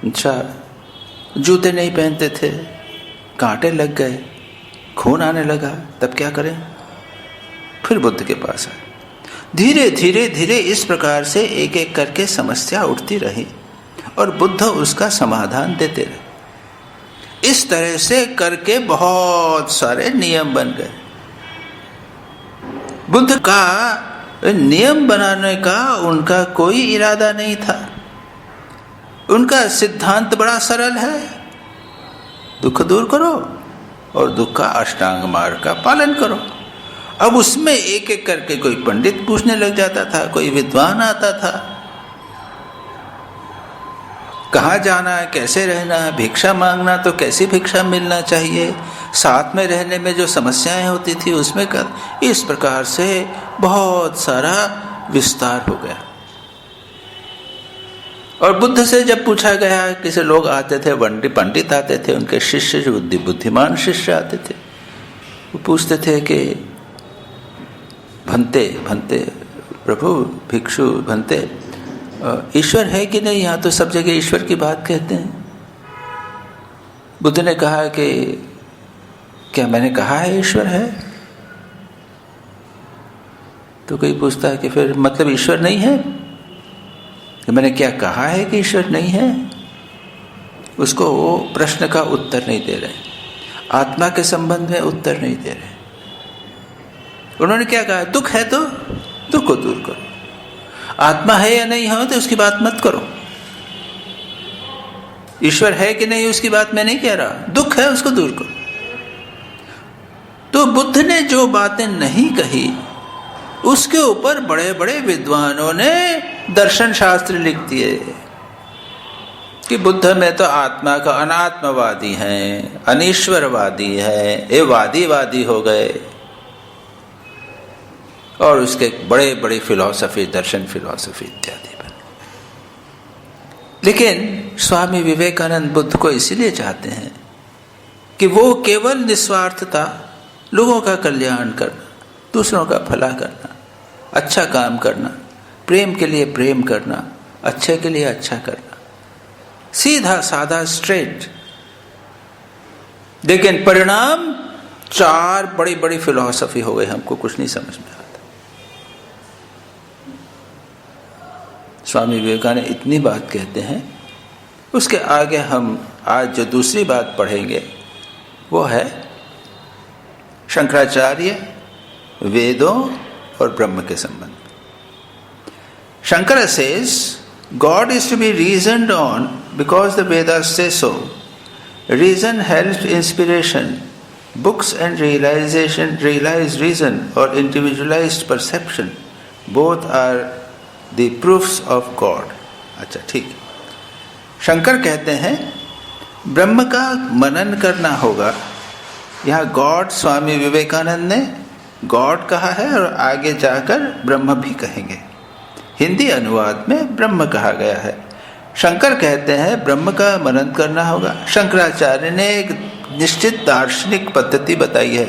S1: अच्छा, जूते नहीं पहनते थे, कांटे लग गए, खून आने लगा, तब क्या करें? फिर बुद्ध के पास आए। धीरे धीरे धीरे इस प्रकार से एक एक करके समस्या उठती रही और बुद्ध उसका समाधान देते रहे। इस तरह से करके बहुत सारे नियम बन गए। बुद्ध का नियम बनाने का उनका कोई इरादा नहीं था। उनका सिद्धांत बड़ा सरल है, दुख दूर करो और दुख का अष्टांग मार्ग का पालन करो। अब उसमें एक एक करके कोई पंडित पूछने लग जाता था, कोई विद्वान आता था, कहाँ जाना है, कैसे रहना है, भिक्षा मांगना तो कैसी भिक्षा मिलना चाहिए, साथ में रहने में जो समस्याएं होती थी उसमें कर, इस प्रकार से बहुत सारा विस्तार हो गया। और बुद्ध से जब पूछा गया, किसी लोग आते थे, पंडित आते थे, उनके शिष्य जो बुद्धिमान शिष्य आते थे, वो पूछते थे कि भंते प्रभु, भिक्षु भंते, ईश्वर है कि नहीं? यहाँ तो सब जगह ईश्वर की बात कहते हैं। बुद्ध ने कहा कि क्या मैंने कहा है ईश्वर है? तो कोई पूछता है कि फिर मतलब ईश्वर नहीं है? कि मैंने क्या कहा है कि ईश्वर नहीं है? उसको वो प्रश्न का उत्तर नहीं दे रहे, आत्मा के संबंध में उत्तर नहीं दे रहे। उन्होंने क्या कहा? दुख है तो दुख को दूर करो, आत्मा है या नहीं हो तो उसकी बात मत करो, ईश्वर है कि नहीं उसकी बात मैं नहीं कह रहा, दुख है उसको दूर करो। तो बुद्ध ने जो बातें नहीं कही उसके ऊपर बड़े बड़े विद्वानों ने दर्शन शास्त्र लिख दिए कि बुद्ध में तो आत्मा का अनात्मवादी है, अनीश्वरवादी है, ये वादी हो गए। और उसके बड़े बड़े फिलॉसफी, दर्शन फिलॉसफी इत्यादि बने। लेकिन स्वामी विवेकानंद बुद्ध को इसीलिए चाहते हैं कि वो केवल निस्वार्थता, लोगों का कल्याण करना, दूसरों का भला करना, अच्छा काम करना, प्रेम के लिए प्रेम करना, अच्छे के लिए अच्छा करना, सीधा साधा स्ट्रेट। लेकिन परिणाम 4 बड़ी बड़ी फिलॉसफी हो गई, हमको कुछ नहीं समझ में आता। स्वामी विवेकानंद इतनी बात कहते हैं। उसके आगे हम आज जो दूसरी बात पढ़ेंगे वो है शंकराचार्य, वेदों और ब्रह्म के संबंध। Shankara says God is to be reasoned on because the Vedas say so. Reason helps inspiration. Books and realized reason or individualized perception, both are the proofs of God. अच्छा, ठीक है। शंकर कहते हैं ब्रह्म का मनन करना होगा यहाँ गॉड स्वामी विवेकानंद ने गॉड कहा है और आगे जाकर ब्रह्म भी कहेंगे। हिंदी अनुवाद में ब्रह्म कहा गया है। शंकर कहते हैं ब्रह्म का मनन करना होगा। शंकराचार्य ने एक निश्चित दार्शनिक पद्धति बताई है।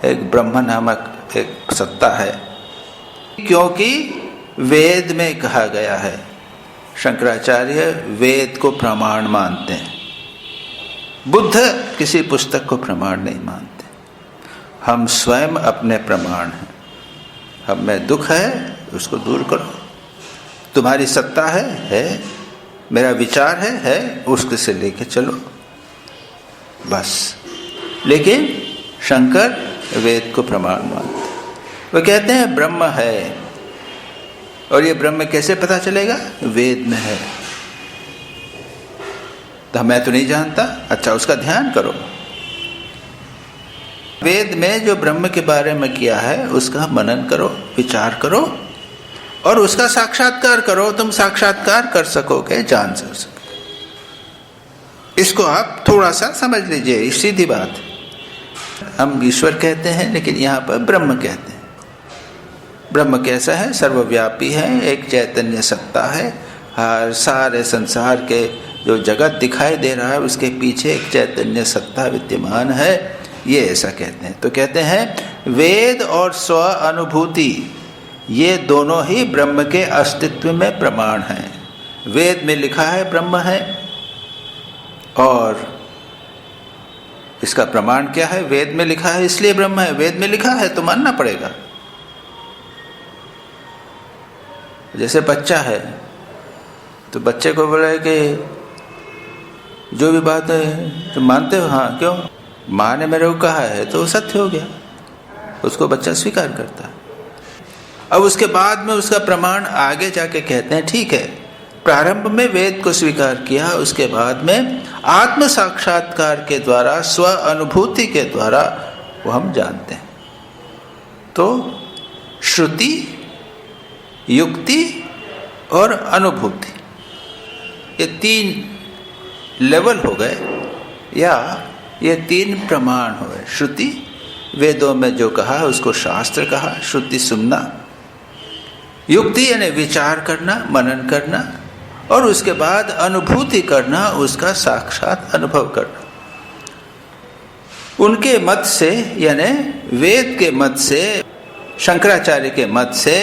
S1: एक ब्रह्म नामक एक सत्ता है, क्योंकि वेद में कहा गया है। शंकराचार्य वेद को प्रमाण मानते हैं। बुद्ध किसी पुस्तक को प्रमाण नहीं मानते। हम स्वयं अपने प्रमाण हैं। हम में दुख है, उसको दूर करो। तुम्हारी सत्ता है, मेरा विचार है, उसके से लेके चलो, बस। लेकिन शंकर वेद को प्रमाण मानते। वो कहते हैं ब्रह्म है, और ये ब्रह्म कैसे पता चलेगा? वेद में है। तो मैं तो नहीं जानता, अच्छा उसका ध्यान करो। वेद में जो ब्रह्म के बारे में किया है उसका मनन करो, विचार करो और उसका साक्षात्कार करो। तुम साक्षात्कार कर सकोगे, जान सकोगे। इसको आप थोड़ा सा समझ लीजिए, सीधी बात। हम ईश्वर कहते हैं, लेकिन यहाँ पर ब्रह्म कहते हैं। ब्रह्म कैसा है? सर्वव्यापी है, एक चैतन्य सत्ता है। हर सारे संसार के जो जगत दिखाई दे रहा है उसके पीछे एक चैतन्य सत्ता विद्यमान है, ये ऐसा कहते हैं। तो कहते हैं वेद और स्व अनुभूति ये दोनों ही ब्रह्म के अस्तित्व में प्रमाण हैं। वेद में लिखा है ब्रह्म है, और इसका प्रमाण क्या है? वेद में लिखा है इसलिए ब्रह्म है। वेद में लिखा है तो मानना पड़ेगा। जैसे बच्चा है तो बच्चे को बोला है कि जो भी बात है तो मानते हो? हाँ। क्यों? माँ ने मेरे को कहा है तो सत्य हो गया, उसको बच्चा स्वीकार करता है। अब उसके बाद में उसका प्रमाण आगे जाके कहते हैं ठीक है, प्रारंभ में वेद को स्वीकार किया, उसके बाद में आत्म साक्षात्कार के द्वारा, स्व अनुभूति के द्वारा वो हम जानते हैं। तो श्रुति, युक्ति और अनुभूति, ये तीन लेवल हो गए, या ये तीन प्रमाण हो गए। श्रुति, वेदों में जो कहा उसको शास्त्र कहा, श्रुति सुनना। युक्ति यानी विचार करना, मनन करना, और उसके बाद अनुभूति करना, उसका साक्षात अनुभव करना। उनके मत से, यानी वेद के मत से, शंकराचार्य के मत से,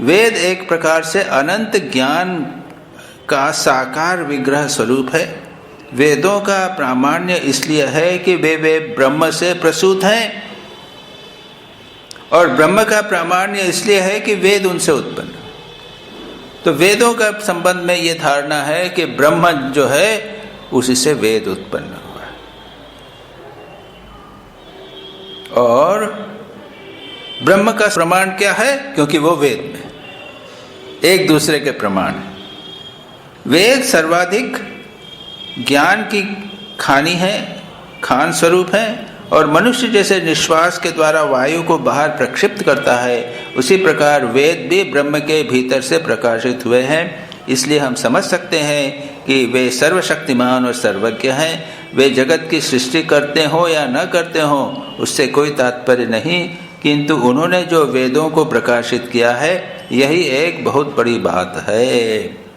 S1: वेद एक प्रकार से अनंत ज्ञान का साकार विग्रह स्वरूप है। वेदों का प्रामाण्य इसलिए है कि वे ब्रह्म से प्रसूत हैं, और ब्रह्म का प्रामाण्य इसलिए है कि वेद उनसे उत्पन्न। तो वेदों का संबंध में ये धारणा है कि ब्रह्म जो है उसी से वेद उत्पन्न हुआ है, और ब्रह्म का प्रमाण क्या है? क्योंकि वो वेद में एक दूसरे के प्रमाण है। वेद सर्वाधिक ज्ञान की खानी है, खान स्वरूप है, और मनुष्य जैसे निश्वास के द्वारा वायु को बाहर प्रक्षिप्त करता है, उसी प्रकार वेद भी ब्रह्म के भीतर से प्रकाशित हुए हैं। इसलिए हम समझ सकते हैं कि वे सर्वशक्तिमान और सर्वज्ञ हैं। वे जगत की सृष्टि करते हो या न करते हो उससे कोई तात्पर्य नहीं, किंतु उन्होंने जो वेदों को प्रकाशित किया है यही एक बहुत बड़ी बात है।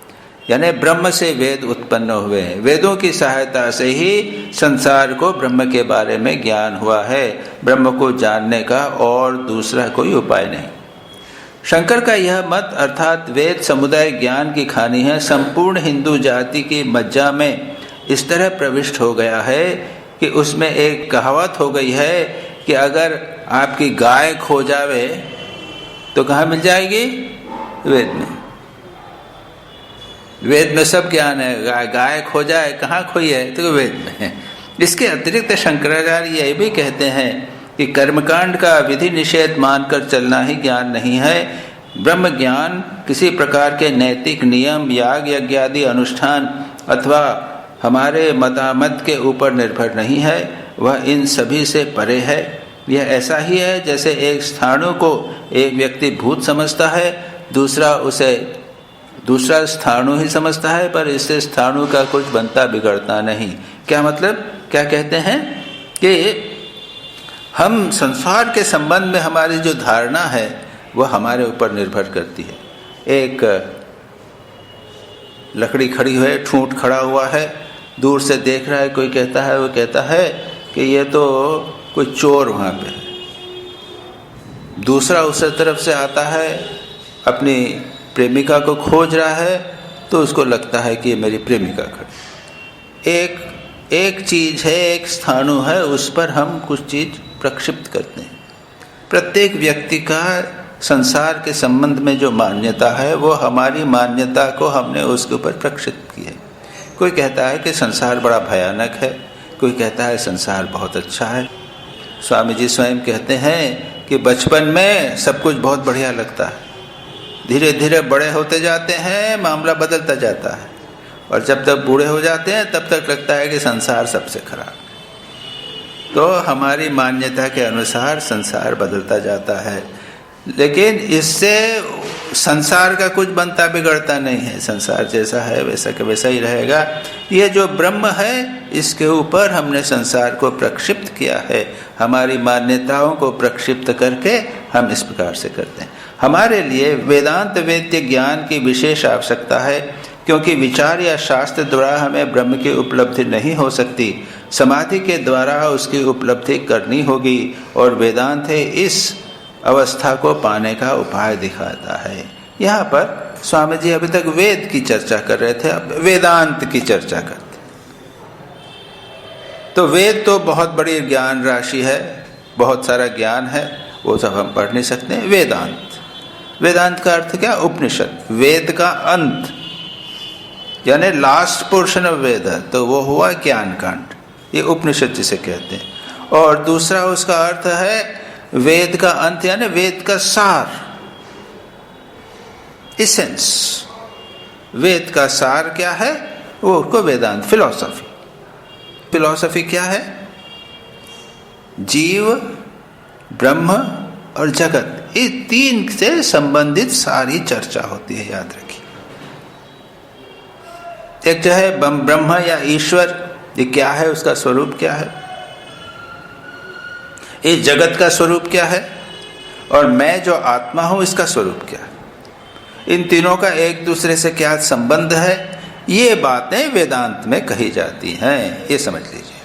S1: यानी ब्रह्म से वेद उत्पन्न हुए हैं। वेदों की सहायता से ही संसार को ब्रह्म के बारे में ज्ञान हुआ है। ब्रह्म को जानने का और दूसरा कोई उपाय नहीं। शंकर का यह मत अर्थात वेद समुदाय ज्ञान की खानी है, संपूर्ण हिंदू जाति की मज्जा में इस तरह प्रविष्ट हो गया है कि उसमें एक कहावत हो गई है कि अगर आपकी गाय खो जावे तो कहाँ मिल जाएगी? वेद में। वेद में सब ज्ञान है। गाय खो जाए, कहाँ खोई है? तो वेद में है। इसके अतिरिक्त शंकराचार्य यह भी कहते हैं कि कर्मकांड का विधि निषेध मानकर चलना ही ज्ञान नहीं है। ब्रह्म ज्ञान किसी प्रकार के नैतिक नियम, याग यज्ञादि अनुष्ठान अथवा हमारे मतामत के ऊपर निर्भर नहीं है, वह इन सभी से परे है। यह ऐसा ही है जैसे एक स्थाणु को एक व्यक्ति भूत समझता है, दूसरा स्थाणु ही समझता है, पर इससे स्थाणु का कुछ बनता बिगड़ता नहीं। क्या मतलब? क्या कहते हैं कि हम संसार के संबंध में हमारी जो धारणा है वह हमारे ऊपर निर्भर करती है। एक लकड़ी खड़ी है, ठूंठ खड़ा हुआ है, दूर से देख रहा है, कोई कहता है, वो कहता है कि ये तो कोई चोर वहाँ पे है। दूसरा उस तरफ से आता है, अपनी प्रेमिका को खोज रहा है, तो उसको लगता है कि ये मेरी प्रेमिका खड़ी। एक चीज़ है, एक स्थाणु है, उस पर हम कुछ चीज़ प्रक्षिप्त करते हैं। प्रत्येक व्यक्ति का संसार के संबंध में जो मान्यता है वो हमारी मान्यता को हमने उसके ऊपर प्रक्षिप्त की है। कोई कहता है कि संसार बड़ा भयानक है, कोई कहता है संसार बहुत अच्छा है। स्वामी जी स्वयं कहते हैं कि बचपन में सब कुछ बहुत बढ़िया लगता है, धीरे धीरे बड़े होते जाते हैं, मामला बदलता जाता है, और जब तक बूढ़े हो जाते हैं तब तक लगता है कि संसार सबसे खराब। तो हमारी मान्यता के अनुसार संसार बदलता जाता है, लेकिन इससे संसार का कुछ बनता बिगड़ता नहीं है। संसार जैसा है वैसा के वैसा ही रहेगा। ये जो ब्रह्म है, इसके ऊपर हमने संसार को प्रक्षिप्त किया है। हमारी मान्यताओं को प्रक्षिप्त करके हम इस प्रकार से करते हैं। हमारे लिए वेदांत वेद्य ज्ञान की विशेष आवश्यकता है, क्योंकि विचार या शास्त्र द्वारा हमें ब्रह्म की उपलब्धि नहीं हो सकती। समाधि के द्वारा उसकी उपलब्धि करनी होगी, और वेदांत है इस अवस्था को पाने का उपाय दिखाता है। यहाँ पर स्वामी जी अभी तक वेद की चर्चा कर रहे थे, अब वेदांत की चर्चा करते। तो वेद तो बहुत बड़ी ज्ञान राशि है, बहुत सारा ज्ञान है, वो सब हम पढ़ नहीं सकते। वेदांत का अर्थ क्या? उपनिषद। वेद का अंत यानी लास्ट पोर्शन ऑफ वेद है, तो वो हुआ ज्ञान कांड, ये उपनिषद जिसे कहते हैं। और दूसरा उसका अर्थ है वेद का अंत यानी वेद का सार, इसेंस। वेद का सार क्या है? वो उसको वेदांत, फिलॉसफी क्या है? जीव, ब्रह्म और जगत, ये तीन से संबंधित सारी चर्चा होती है, याद रखिए। एक जो है ब्रह्म या ईश्वर, ये क्या है, उसका स्वरूप क्या है? इस जगत का स्वरूप क्या है? और मैं जो आत्मा हूं, इसका स्वरूप क्या है? इन तीनों का एक दूसरे से क्या संबंध है? ये बातें वेदांत में कही जाती हैं, ये समझ लीजिए।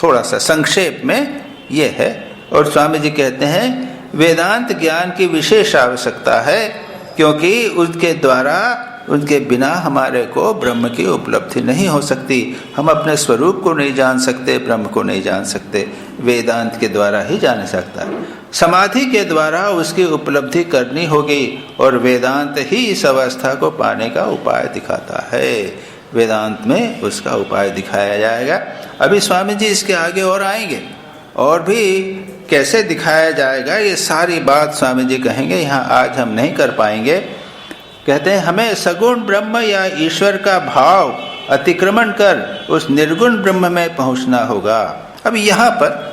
S1: थोड़ा सा संक्षेप में ये है। और स्वामी जी कहते हैं वेदांत ज्ञान की विशेष आवश्यकता है, क्योंकि उसके द्वारा, उनके बिना हमारे को ब्रह्म की उपलब्धि नहीं हो सकती। हम अपने स्वरूप को नहीं जान सकते, ब्रह्म को नहीं जान सकते, वेदांत के द्वारा ही जान सकता है। समाधि के द्वारा उसकी उपलब्धि करनी होगी, और वेदांत ही इस अवस्था को पाने का उपाय दिखाता है। वेदांत में उसका उपाय दिखाया जाएगा। अभी स्वामी जी इसके आगे और आएंगे, और भी कैसे दिखाया जाएगा ये सारी बात स्वामी जी कहेंगे, यहाँ आज हम नहीं कर पाएंगे। कहते हैं हमें सगुण ब्रह्म या ईश्वर का भाव अतिक्रमण कर उस निर्गुण ब्रह्म में पहुंचना होगा। अब यहाँ पर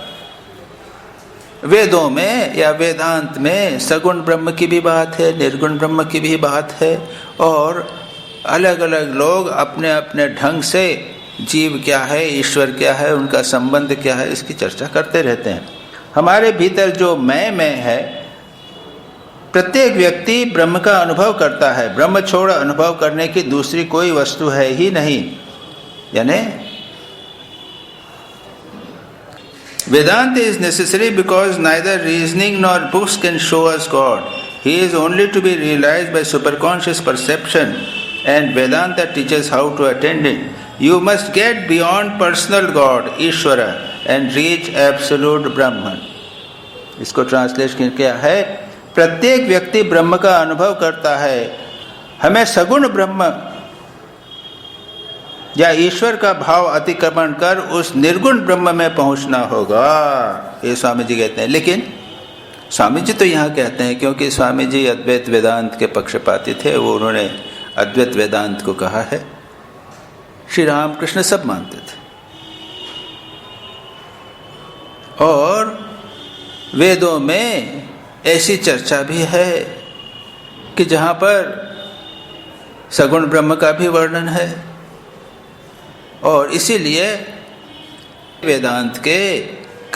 S1: वेदों में या वेदांत में सगुण ब्रह्म की भी बात है, निर्गुण ब्रह्म की भी बात है, और अलग अलग लोग अपने अपने ढंग से जीव क्या है, ईश्वर क्या है, उनका संबंध क्या है, इसकी चर्चा करते रहते हैं। हमारे भीतर जो मैं है, प्रत्येक व्यक्ति ब्रह्म का अनुभव करता है। ब्रह्म छोड़ अनुभव करने की दूसरी कोई वस्तु है ही नहीं। यानी वेदांत is necessary because neither reasoning nor books can show us God. He is only to be realized by superconscious perception, and Vedanta teaches how to attain it. You must get beyond personal God, Ishvara, and reach absolute Brahman. इसको translation क्या है? प्रत्येक व्यक्ति ब्रह्म का अनुभव करता है, हमें सगुण ब्रह्म या ईश्वर का भाव अतिक्रमण कर उस निर्गुण ब्रह्म में पहुंचना होगा, ये स्वामी जी कहते हैं। लेकिन स्वामी जी तो यहाँ कहते हैं, क्योंकि स्वामी जी अद्वैत वेदांत के पक्षपाती थे, वो उन्होंने अद्वैत वेदांत को कहा है। श्री रामकृष्ण सब मानते थे, और वेदों में ऐसी चर्चा भी है कि जहाँ पर सगुण ब्रह्म का भी वर्णन है, और इसीलिए वेदांत के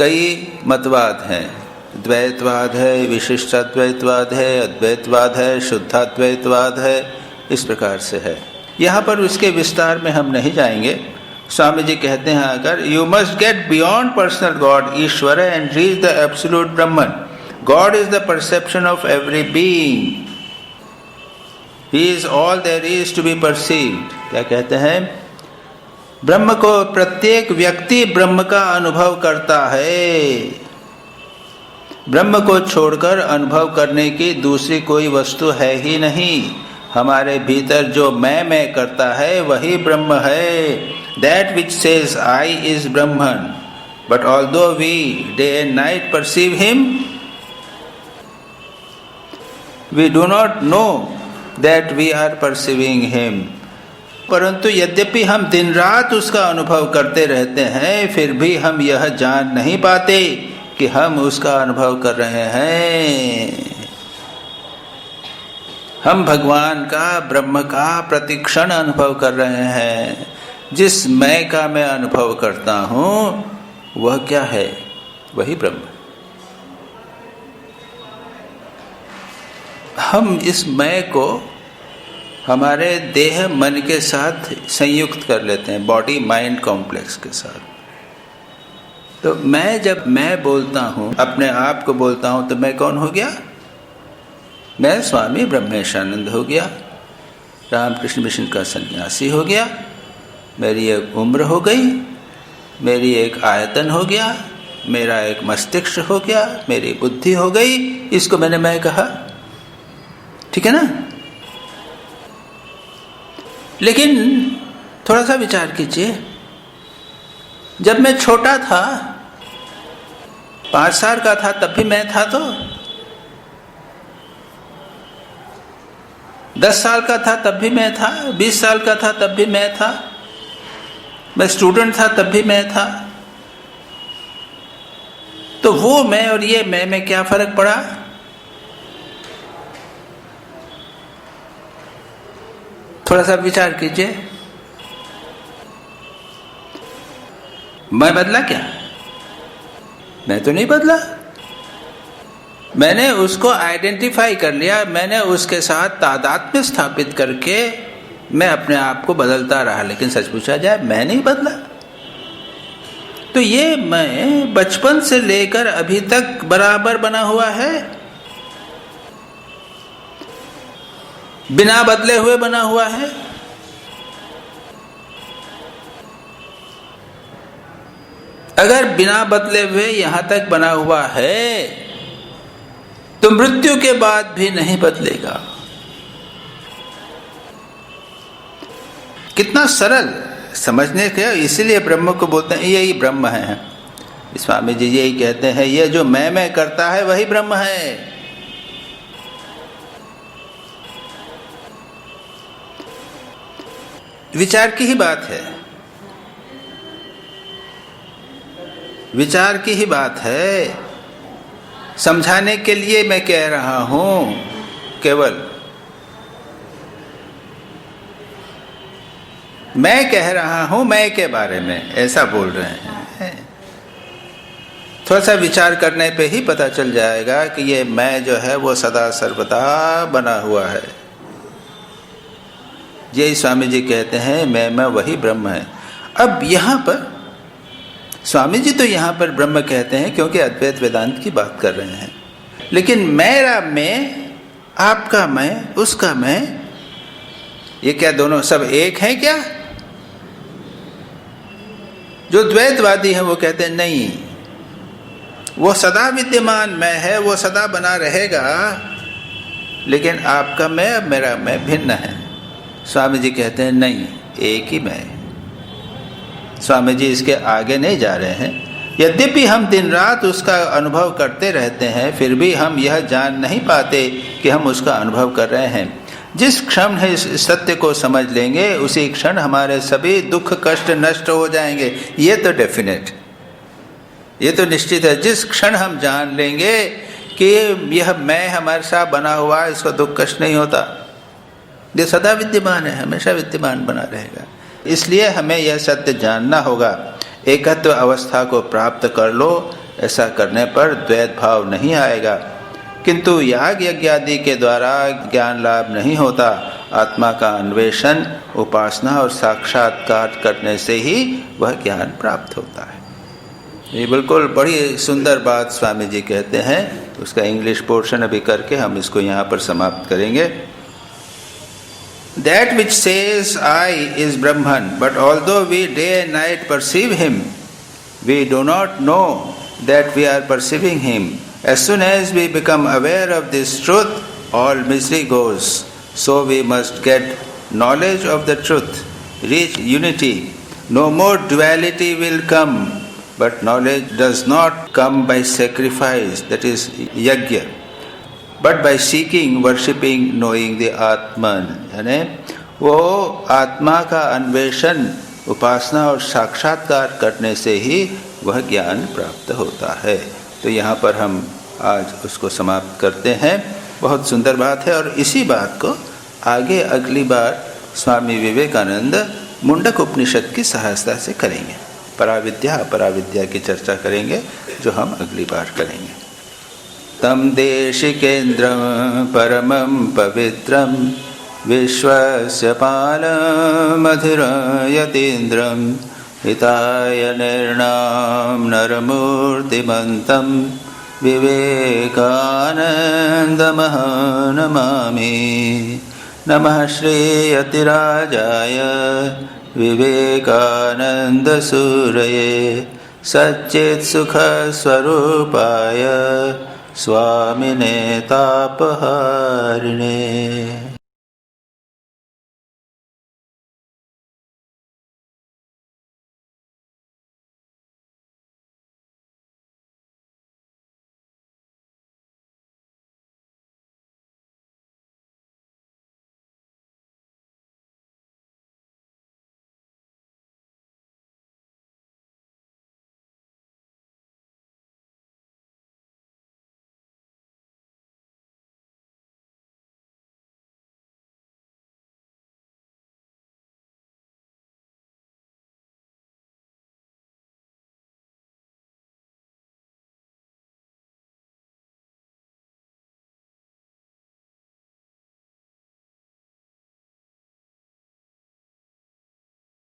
S1: कई मतवाद हैं, द्वैतवाद है, विशिष्टाद्वैतवाद है, अद्वैतवाद है, शुद्धाद्वैतवाद है, इस प्रकार से है। यहाँ पर उसके विस्तार में हम नहीं जाएंगे। स्वामी जी कहते हैं, अगर you must get beyond personal God Ishwar and reach the absolute Brahman. God is the perception of every being, he is all there is to be perceived. क्या कहते हैं? ब्रह्म को प्रत्येक व्यक्ति ब्रह्म का अनुभव करता है। ब्रह्म को छोड़कर अनुभव करने की दूसरी कोई वस्तु है ही नहीं। हमारे भीतर जो मैं करता है वही ब्रह्म है। That which says I is Brahman, but although we day and night perceive him, we do not know that we are perceiving him. परंतु यद्यपि हम दिन रात उसका अनुभव करते रहते हैं, फिर भी हम यह जान नहीं पाते कि हम उसका अनुभव कर रहे हैं। हम भगवान का, ब्रह्म का प्रतिक्षण अनुभव कर रहे हैं। जिस मैं का मैं अनुभव करता हूं वह क्या है? वही ब्रह्म। हम इस मैं को हमारे देह मन के साथ संयुक्त कर लेते हैं, बॉडी माइंड कॉम्प्लेक्स के साथ। तो मैं जब मैं बोलता हूँ, अपने आप को बोलता हूँ, तो मैं कौन हो गया? मैं स्वामी ब्रह्मेशानंद हो गया, रामकृष्ण मिशन का सन्यासी हो गया, मेरी एक उम्र हो गई, मेरी एक आयतन हो गया, मेरा एक मस्तिष्क हो गया, मेरी बुद्धि हो गई। इसको मैंने मैं कहा, ठीक है ना? लेकिन थोड़ा सा विचार कीजिए, जब मैं छोटा था, 5 साल का था, तब भी मैं था। तो 10 साल का था तब भी मैं था, 20 साल का था तब भी मैं था, मैं स्टूडेंट था तब भी मैं था। तो वो मैं और ये मैं में क्या फर्क पड़ा? थोड़ा सा विचार कीजिए। मैं बदला क्या? मैं तो नहीं बदला। मैंने उसको आइडेंटिफाई कर लिया, मैंने उसके साथ तादात्म्य स्थापित करके मैं अपने आप को बदलता रहा। लेकिन सच पूछा जाए, मैं नहीं बदला। तो ये मैं बचपन से लेकर अभी तक बराबर बना हुआ है, बिना बदले हुए बना हुआ है। अगर बिना बदले हुए यहां तक बना हुआ है, तो मृत्यु के बाद भी नहीं बदलेगा। कितना सरल समझने के, इसीलिए ब्रह्म को बोलते हैं यही ब्रह्म है। स्वामी जी यही कहते हैं, ये जो मैं करता है वही ब्रह्म है। विचार की ही बात है, विचार की ही बात है। समझाने के लिए मैं कह रहा हूं, केवल मैं कह रहा हूं मैं के बारे में, ऐसा बोल रहे हैं। थोड़ा सा विचार करने पे ही पता चल जाएगा कि ये मैं जो है वो सदा सर्वदा बना हुआ है। यही स्वामी जी कहते हैं, मैं वही ब्रह्म है। अब यहाँ पर स्वामी जी तो यहाँ पर ब्रह्म कहते हैं क्योंकि अद्वैत वेदांत की बात कर रहे हैं। लेकिन मेरा मैं, आपका मैं, उसका मैं, ये क्या दोनों सब एक हैं क्या? जो द्वैतवादी है वो कहते हैं नहीं, वो सदा विद्यमान मैं है, वो सदा बना रहेगा, लेकिन आपका मैं और मेरा मैं भिन्न है। स्वामी जी कहते हैं नहीं, एक ही मैं। स्वामी जी इसके आगे नहीं जा रहे हैं। यद्यपि हम दिन रात उसका अनुभव करते रहते हैं, फिर भी हम यह जान नहीं पाते कि हम उसका अनुभव कर रहे हैं। जिस क्षण है इस सत्य को समझ लेंगे, उसी क्षण हमारे सभी दुख कष्ट नष्ट हो जाएंगे। ये तो डेफिनेट, ये तो निश्चित है। जिस क्षण हम जान लेंगे कि यह मैं हमारे साथ बना हुआ है, इसका दुख कष्ट नहीं होता, ये सदा विद्यमान है, हमेशा विद्यमान बना रहेगा। इसलिए हमें यह सत्य जानना होगा। एकत्व अवस्था को प्राप्त कर लो, ऐसा करने पर द्वैत भाव नहीं आएगा। किंतु याग यज्ञ आदि के द्वारा ज्ञान लाभ नहीं होता। आत्मा का अन्वेषण, उपासना और साक्षात्कार करने से ही वह ज्ञान प्राप्त होता है। ये बिल्कुल बड़ी सुंदर बात स्वामी जी कहते हैं। उसका इंग्लिश पोर्शन अभी करके हम इसको यहाँ पर समाप्त करेंगे। That which says I is Brahman, but although we day and night perceive him, we do not know that we are perceiving him. As soon as we become aware of this truth, all misery goes. So we must get knowledge of the truth, reach unity. No more duality will come, but knowledge does not come by sacrifice, that is yajna, but by seeking, worshipping, knowing the Atman. यानी वो आत्मा का अन्वेषण, उपासना और साक्षात्कार करने से ही वह ज्ञान प्राप्त होता है। तो यहाँ पर हम आज उसको समाप्त करते हैं। बहुत सुंदर बात है और इसी बात को आगे अगली बार स्वामी विवेकानंद मुंडक उपनिषद की सहायता से करेंगे। पराविद्या अपराविद्या की चर्चा करेंगे, जो हम अगली बार करेंगे। तम देशिकेन्द्रं परमं पवित्रं विश्वस्य पालमधिरं यतीन्द्रं हिताय निर्णां नरमूर्तिमन्तं विवेकानन्दमहं नमामि। नमः श्रीयतिराजाय विवेकानन्दसूरये सच्चित्सुखस्वरूपाय स्वामिने तापहारिणे।